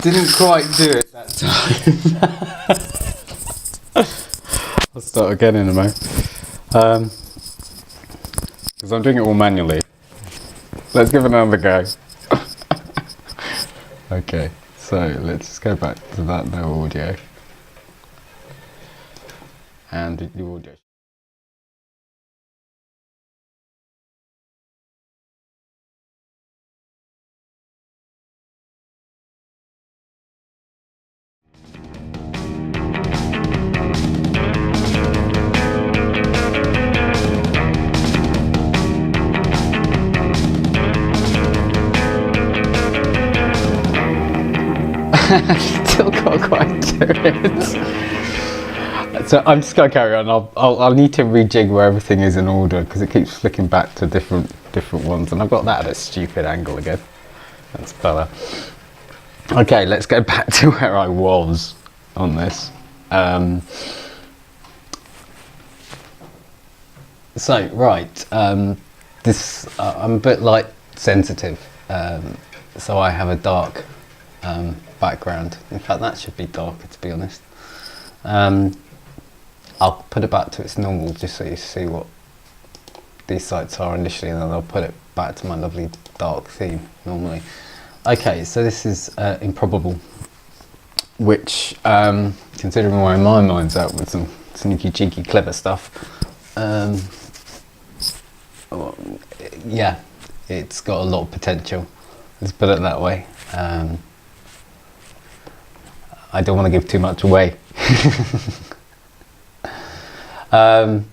Didn't quite do it that time. I'll start again in a moment. Because I'm doing it all manually. Let's give it another go. Okay, so let's just go back to that no audio. And the audio. Still can't quite do it. So I'm just gonna carry on. I'll need to rejig where everything is in order because it keeps flicking back to different ones, and I've got that at a stupid angle again. That's better. Okay, let's go back to where I was on this. So right, this I'm a bit light sensitive, so I have a dark background. In fact, that should be darker, to be honest. I'll put it back to its normal just so you see what these sites are initially, and then I'll put it back to my lovely dark theme normally. Okay, so this is Improbable, which, considering where my mind's at with some sneaky, cheeky, clever stuff, yeah, it's got a lot of potential. Let's put it that way. I don't want to give too much away. And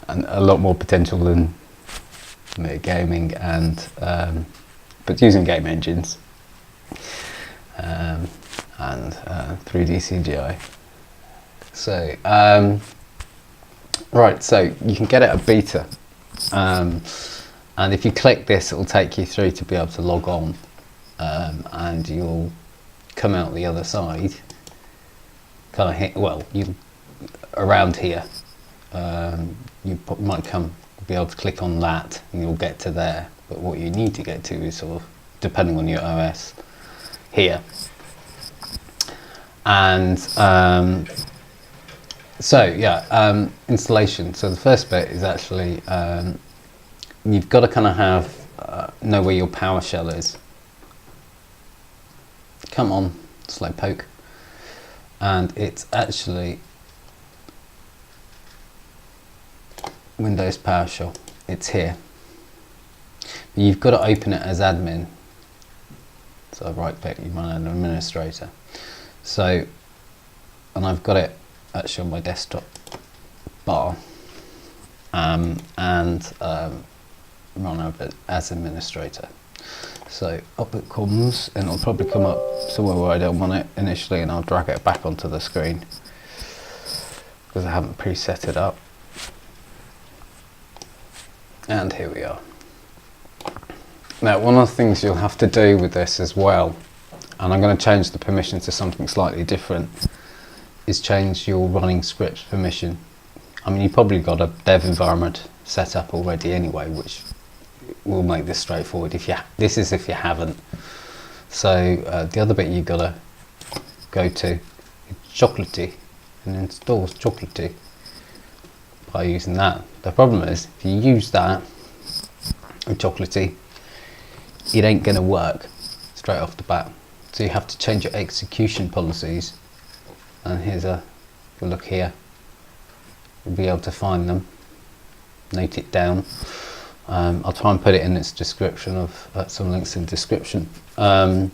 a lot more potential than gaming and but using game engines and 3D CGI. So right, so you can get it a beta, and if you click this, it will take you through to be able to log on, and you'll come out the other side. Kind of hit, well, you around here. You might be able to click on that, and you'll get to there. But what you need to get to is sort of, depending on your OS, here. And so yeah, installation. So the first bit is actually you've got to kind of have know where your PowerShell is. Come on, slow poke. And it's actually Windows PowerShell. It's here. But you've got to open it as admin. So right click, you run an administrator. So, and I've got it actually on my desktop bar, and run it as administrator. So up it comes, and it'll probably come up somewhere where I don't want it initially, and I'll drag it back onto the screen because I haven't preset it up. And here we are. Now, one of the things you'll have to do with this as well, and I'm going to change the permission to something slightly different, is change your running scripts permission. I mean, you've probably got a dev environment set up already anyway, which will make this straightforward. If you haven't. So the other bit you've got to go to is Chocolatey, and installs Chocolatey by using that. The problem is, if you use that with Chocolatey, it ain't going to work straight off the bat. So you have to change your execution policies, and here's a look here. You'll be able to find them, note it down. I'll try and put it in its description of some links in the description. But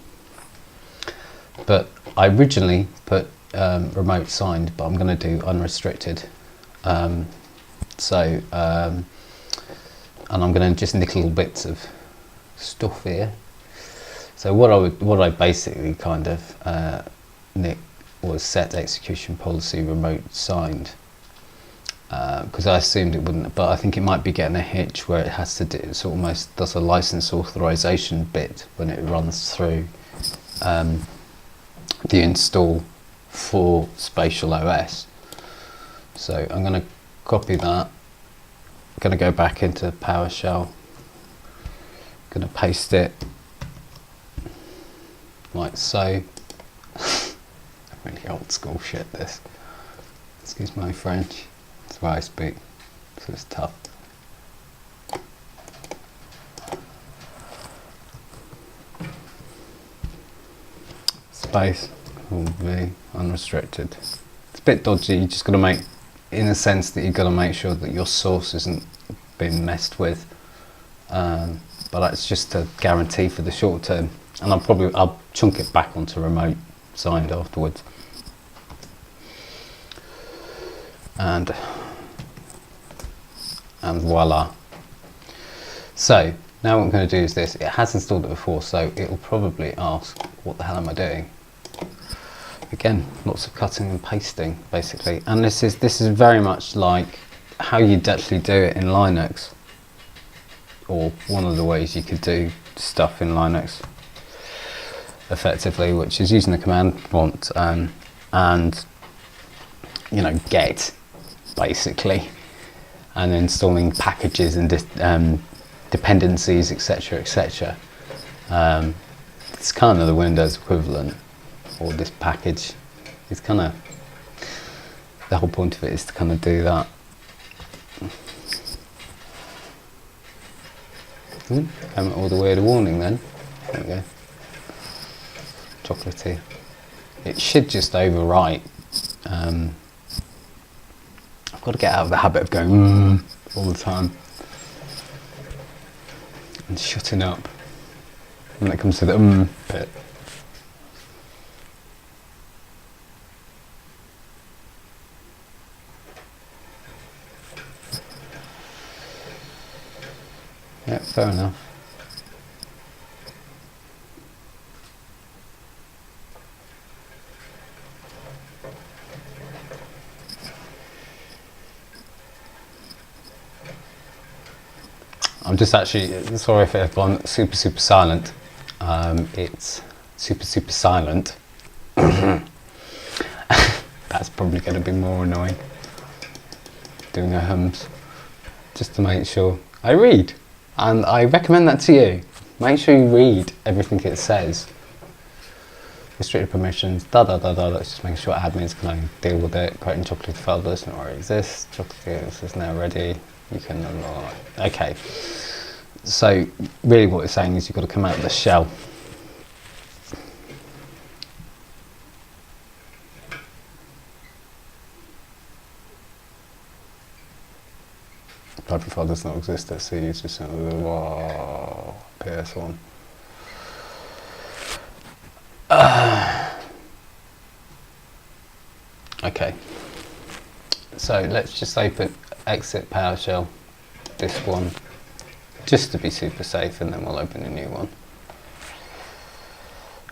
I originally put remote signed, but I'm going to do unrestricted. And I'm going to just nick little bits of stuff here. So what I basically kind of nick was set execution policy remote signed, because I assumed it wouldn't, but I think it might be getting a hitch where it has to do, it almost does a license authorization bit when it runs through the install for SpatialOS. So I'm going to copy that, I'm going to go back into PowerShell, going to paste it, like so. Really old school shit this. Excuse my French. It's why I speak, so it's tough. Space, Control V, unrestricted. It's a bit dodgy, you just got to make, in a sense that you've got to make sure that your source isn't being messed with. But that's just to guarantee for the short term. And I'll chunk it back onto remote signed afterwards. And voila. So now what I'm going to do is this. It has installed it before, so it will probably ask, what the hell am I doing? Again, lots of cutting and pasting basically, and this is very much like how you'd actually do it in Linux, or one of the ways you could do stuff in Linux effectively, which is using the command prompt and get basically, and installing packages and dependencies, etc., etc. It's kind of the Windows equivalent, or this package. It's kind of, the whole point of it is to kind of do that. Came all the way to warning then. There we go. Chocolatey. It should just overwrite. I've got to get out of the habit of going all the time and shutting up when it comes to the bit. Yeah, fair enough. I'm just actually, sorry if I've gone super silent. It's super silent. That's probably going to be more annoying. Doing a hums, just to make sure I read. And I recommend that to you. Make sure you read everything it says. Restricted permissions, let's just make sure admins can deal with it. Creating chocolate file doesn't already exist. Chocolate is now ready. You can unlock. Okay. So really what it's saying is you've got to come out of the shell. Private file does not exist. Let's see, it's just PS1. Okay. So let's just exit PowerShell, this one, just to be super safe, and then we'll open a new one.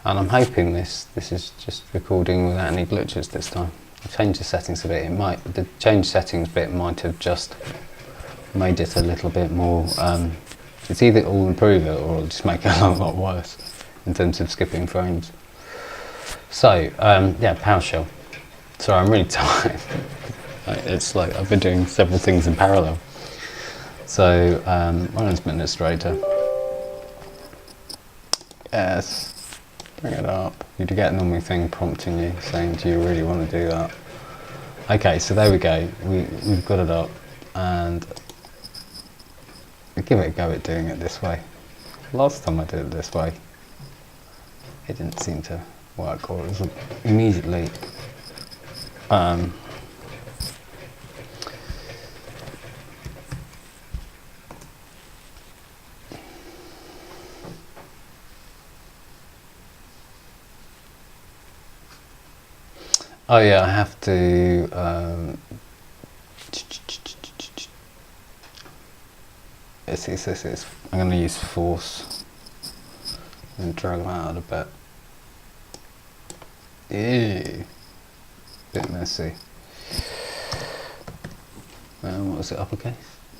And I'm hoping this is just recording without any glitches this time. I've changed the settings a bit. The change settings bit might have just made it a little bit more. It's either it'll improve it or it'll just make it a lot worse in terms of skipping frames. So yeah, PowerShell. Sorry, I'm really tired. It's like I've been doing several things in parallel. So run as administrator. Yes, bring it up. You'd get an normal thing prompting you saying, do you really want to do that? Okay, so there we go. We've got it up, and give it a go at doing it this way. Last time I did it this way, it didn't seem to work, or it was immediately oh yeah, I have to I'm going to use force and drag that out a bit. Ew. Bit messy. What was it, uppercase?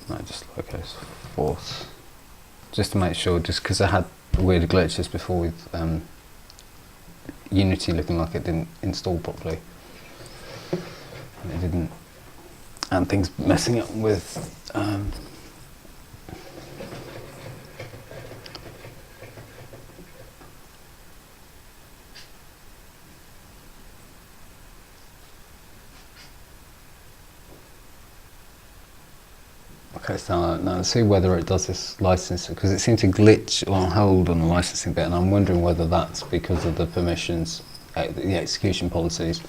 No, just lowercase. Force. Just to make sure, just because I had weird glitches before with Unity looking like it didn't install properly. And it didn't. And things messing up with Okay, so now let's see whether it does this licensing, because it seemed to glitch or hold on the licensing bit, and I'm wondering whether that's because of the permissions, the execution policies.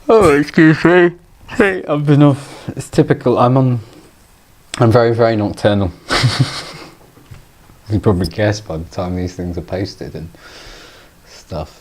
Oh, excuse me. Hey, I've been off. It's typical. I'm very, very nocturnal. You probably guessed by the time these things are posted and stuff.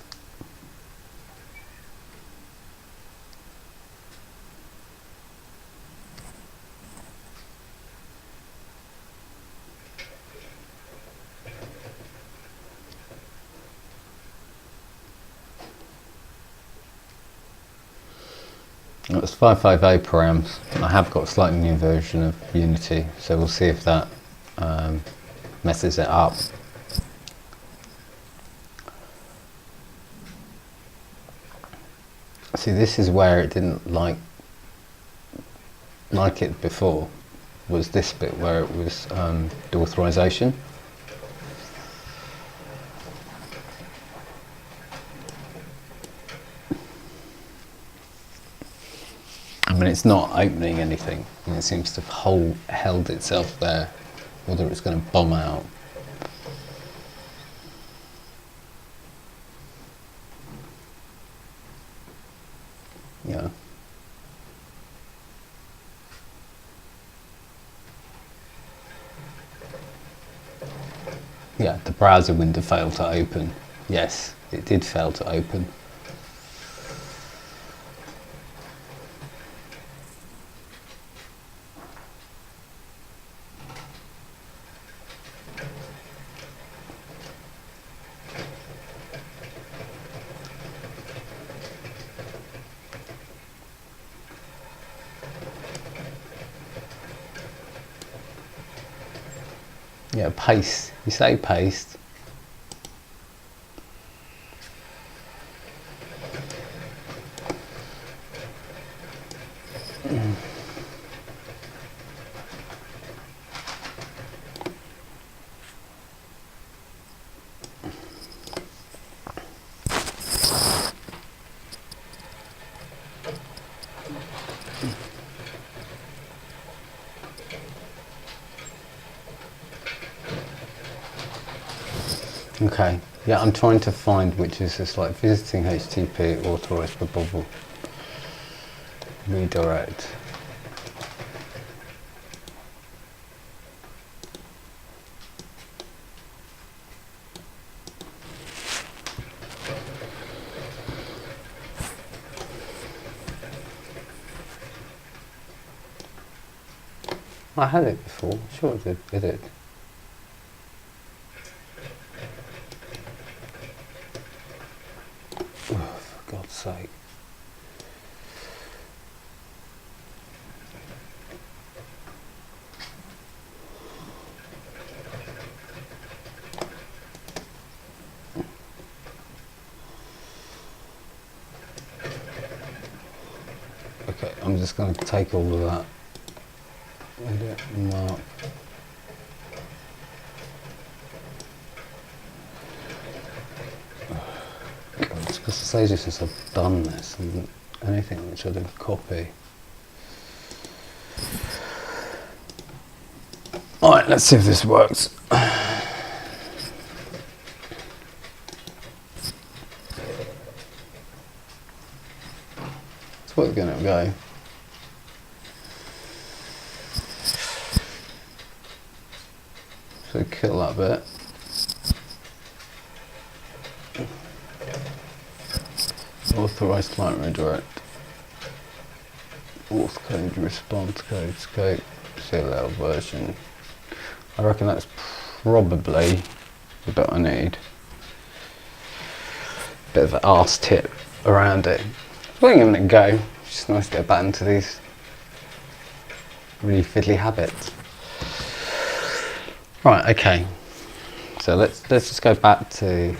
It's 558 params. I have got a slightly new version of Unity, so we'll see if that messes it up. See, this is where it didn't like it before, was this bit where it was the authorization. I mean, it's not opening anything, and it seems to have held itself there, whether it's going to bomb out. Yeah. Yeah, the browser window failed to open. Yes, it did fail to open. Yeah, paste. You say paste. Okay, yeah, I'm trying to find which is just like visiting HTTP authorized for bubble redirect. I had it before, sure it did. Oh, for God's sake. Okay, I'm just going to take all of that. Mark. God, it's because it's ages since I've done this, and anything which I didn't copy. Alright, let's see if this works. It's where it's going to go. So kill that bit. Authorized client redirect. Auth code, response code, scope, CLL version. I reckon that's probably the bit I need. Bit of an arse tip around it. I think I'm giving it a go. It's just nice to get back into these really fiddly habits. Right, okay. So let's just go back to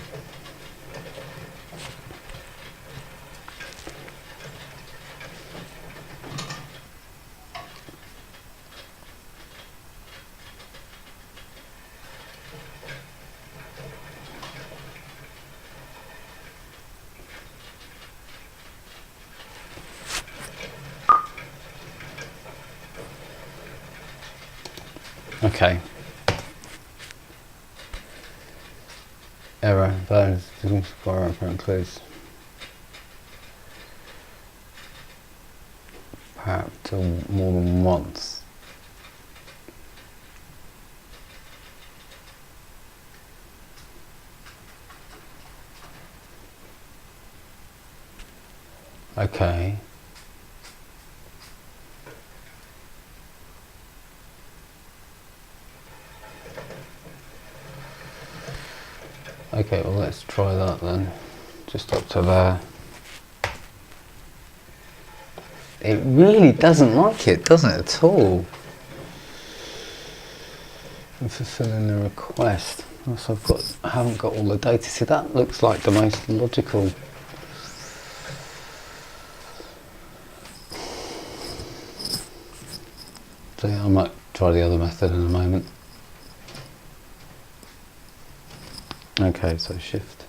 Okay. Error. Values includes perhaps to more than once. Okay. Okay, well let's try that then. Just up to there. It really doesn't like it, doesn't it, at all? I'm fulfilling the request. Also, I haven't got all the data. See, that looks like the most logical. So yeah, I might try the other method in a moment. Okay, so shift.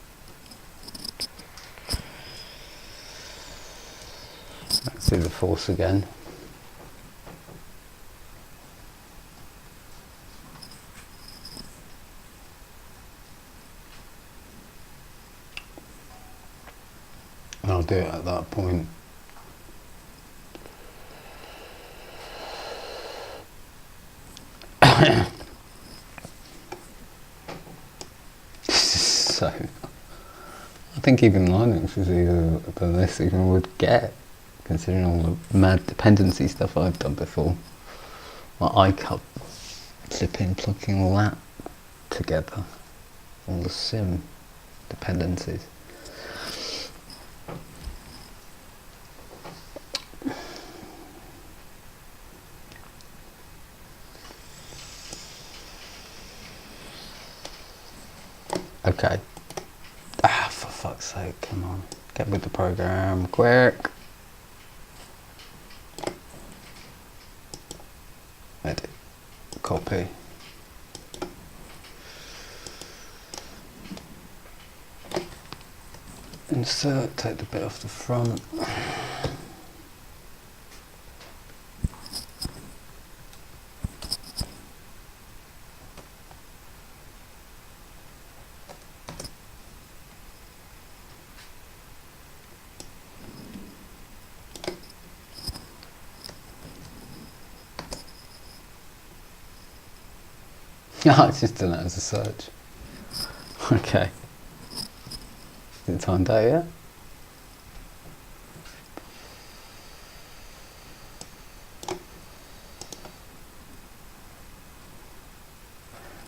Let's do the force again. And I'll do it at that point. So, I think even Linux is easier than this even would get, considering all the mad dependency stuff I've done before. Like ikle, flipping, plugging all that together, all the sim dependencies. Okay. Ah, for fuck's sake, come on. Get with the program, quick. Edit. Copy. Insert, take the bit off the front. Oh, it's just done it as a search. Okay. Is it timed out yet?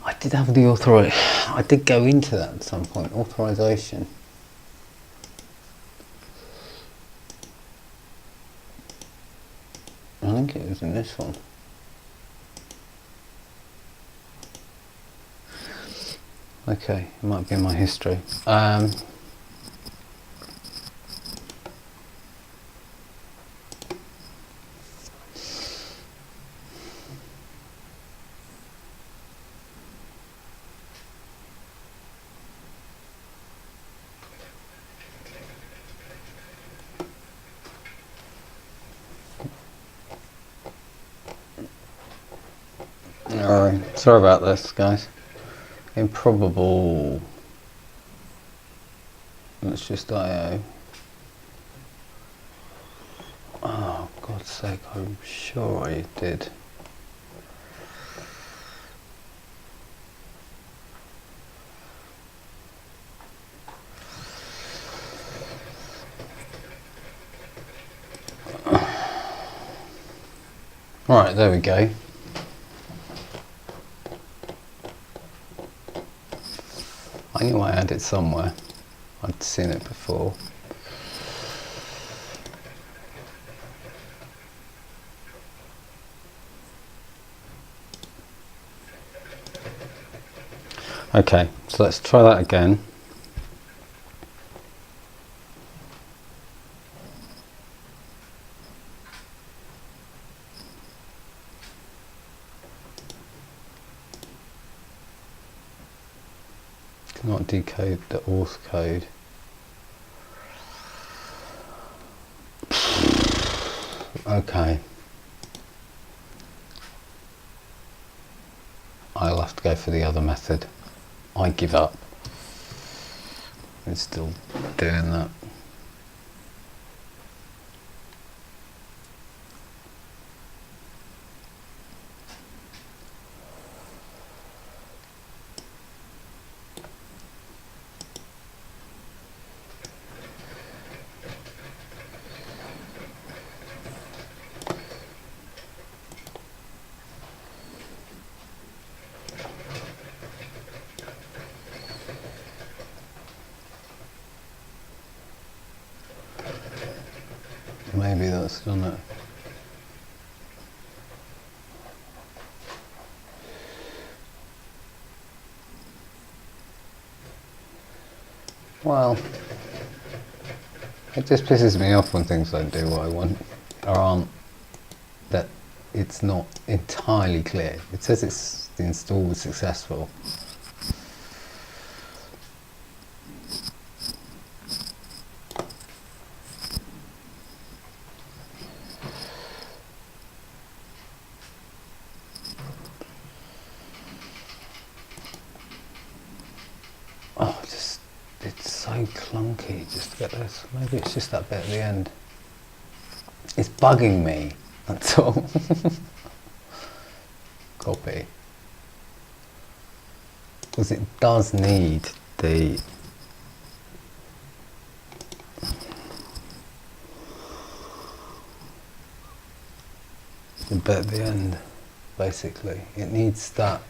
I did have the I did go into that at some point, authorization. I think it was in this one. Okay, it might be in my history. Alright, sorry about this, guys. Improbable. Let's just IO. Oh, God's sake, I'm sure I did. Alright, there we go. I knew I had it somewhere. I'd seen it before. Okay, so let's try that again. Cannot decode the auth code. Okay. go for the other method. I give up. It's still doing that. Maybe that's done it. Well, it just pisses me off when things don't do what I want, or aren't, that it's not entirely clear. It says the install was successful. Oh, it's so clunky just to get this. Maybe it's just that bit at the end. It's bugging me, that's all. Copy. Because it does need the bit at the end, basically. It needs that.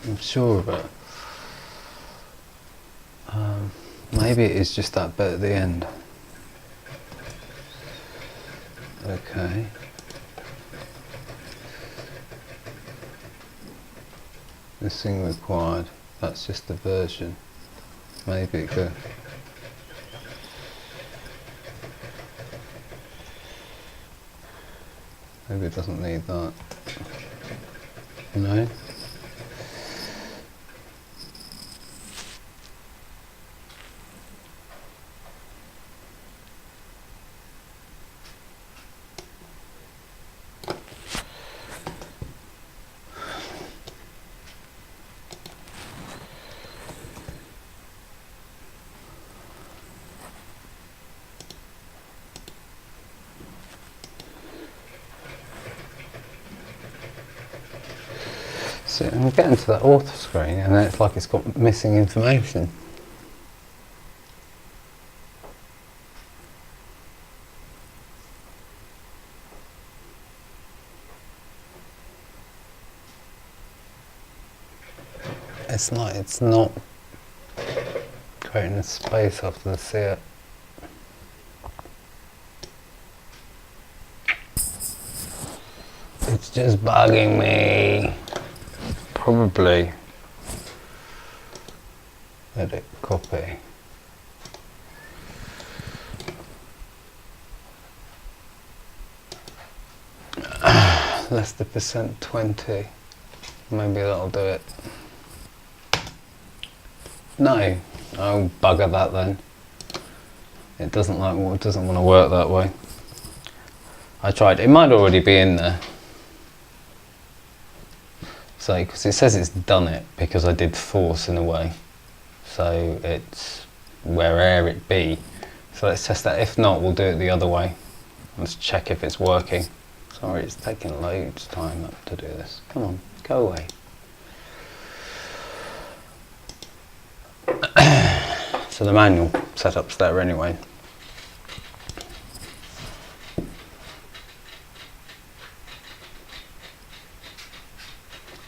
I'm sure of it. Maybe it is just that bit at the end. Okay. This thing required, that's just the version. Maybe it could. Maybe it doesn't need that. No? So I'm getting to that author screen and then it's like it's got missing information. It's like it's not creating a space after the see it. It's just bugging me. Probably edit copy. Less the %20. Maybe that'll do it. No, I'll bugger that then. It doesn't want to work that way. I tried. It might already be in there. So, because it says it's done it because I did force in a way. So it's where'er it be. So let's test that. If not, we'll do it the other way. Let's check if it's working. Sorry, it's taking loads of time up to do this. Come on, go away. So the manual setup's there anyway.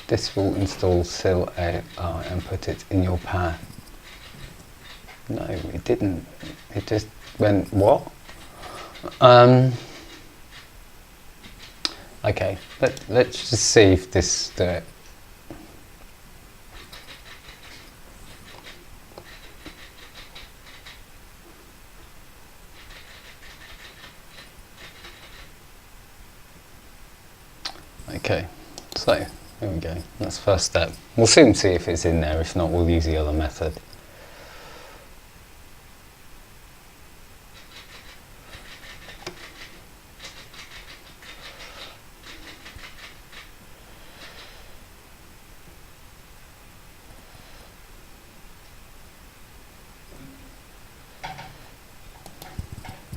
This will install SIL AI and put it in your path. No, it didn't. It just went, what? Okay, let's just see if this do it. Okay, so here we go. That's the first step. We'll soon see if it's in there. If not, we'll use the other method.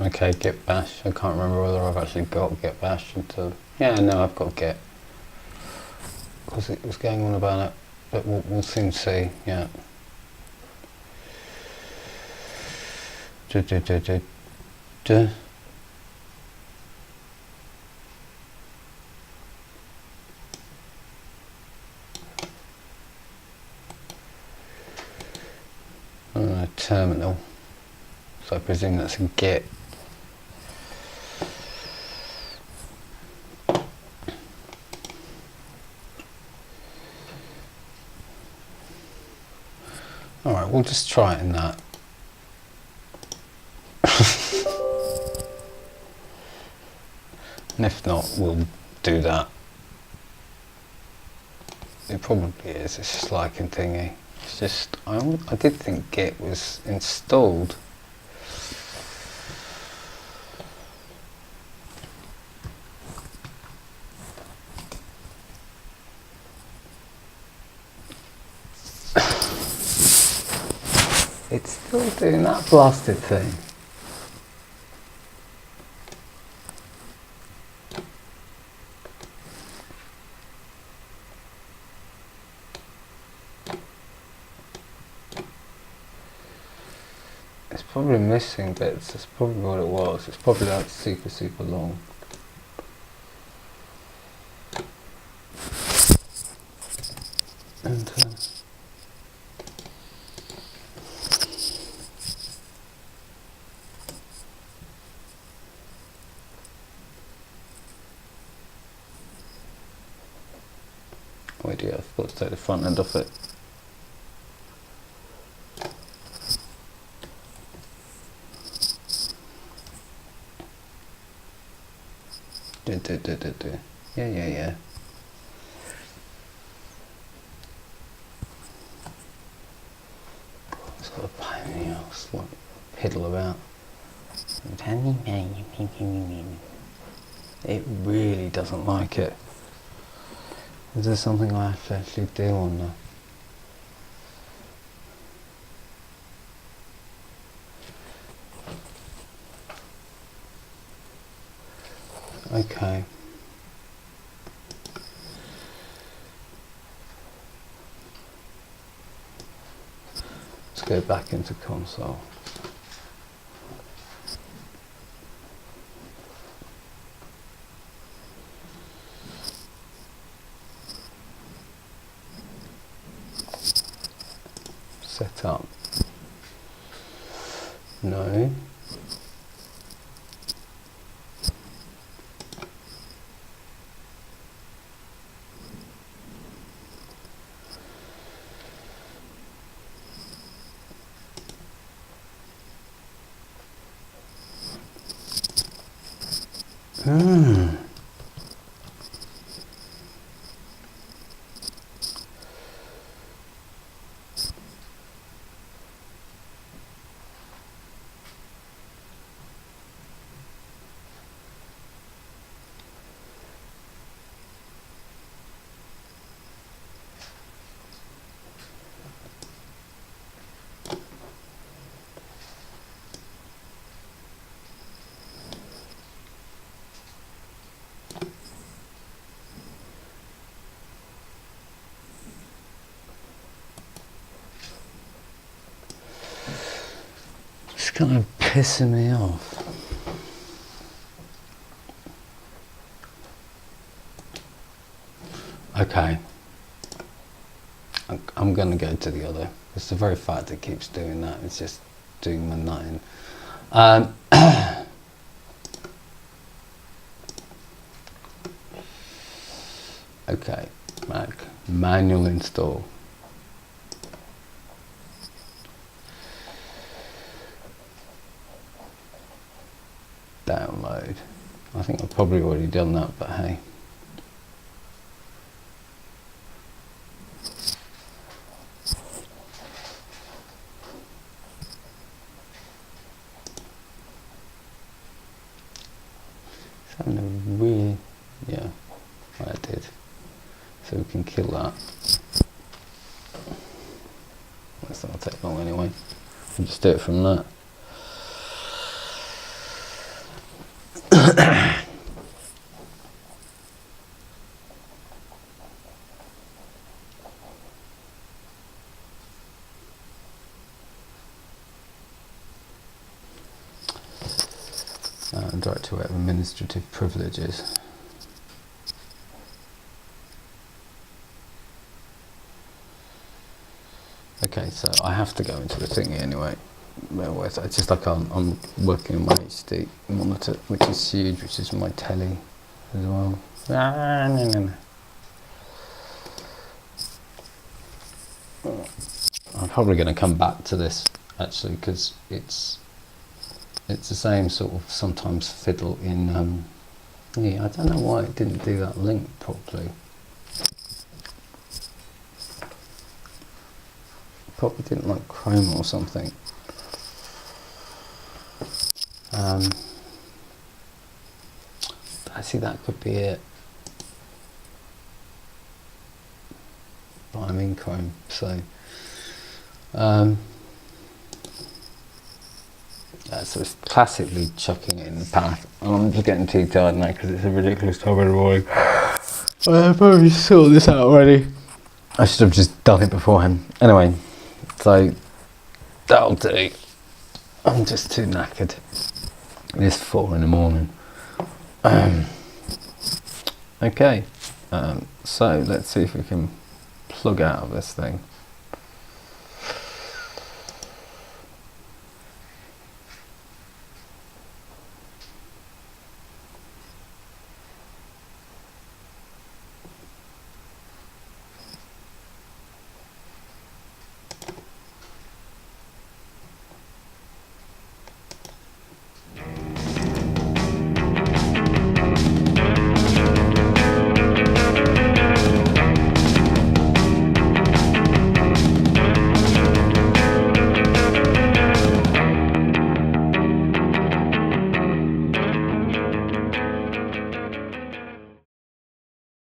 Okay, git bash. I can't remember whether I've actually got git bash until... Yeah, no, I've got git. Because it was going on about it, but we'll soon see, yeah. Terminal. So I presume that's a git. Alright, we'll just try it in that. And if not, we'll do that. It probably is, it's just like a thingy. It's just, I did think git was installed. It's still doing that blasted thing. It's probably missing bits, that's probably what it was. It's probably like super long. And oh dear, I forgot to take the front end off it. Yeah. It's got a pain in the ass, like piddle about. It really doesn't like it. Is there something I have to actually do on that? Okay. Let's go back into console. Set up. No. It's kind of pissing me off. Okay. I'm going to go to the other. It's the very fact it keeps doing that. It's just doing my nutting. Okay, Mac. Manual install. Download. I think I've probably already done that, but hey. It's having a really, yeah, I did. So we can kill that. That's not take long anyway. We'll just do it from that. directory where administrative privileges. Okay, so I have to go into the thingy anyway. It's just like I'm working on my HD monitor, which is huge, which is my telly as well. I'm probably going to come back to this actually, because it's the same sort of sometimes fiddle in. Yeah, I don't know why it didn't do that link properly. Probably didn't like Chrome or something. I see that could be it. But I'm in Chrome, so so it's classically chucking it in the path. I'm just getting too tired now because it's a ridiculous time in the morning. I've probably sorted this out already. I should have just done it beforehand. Anyway, so that'll do. I'm just too knackered. It's 4 in the morning. Okay, so let's see if we can plug out of this thing.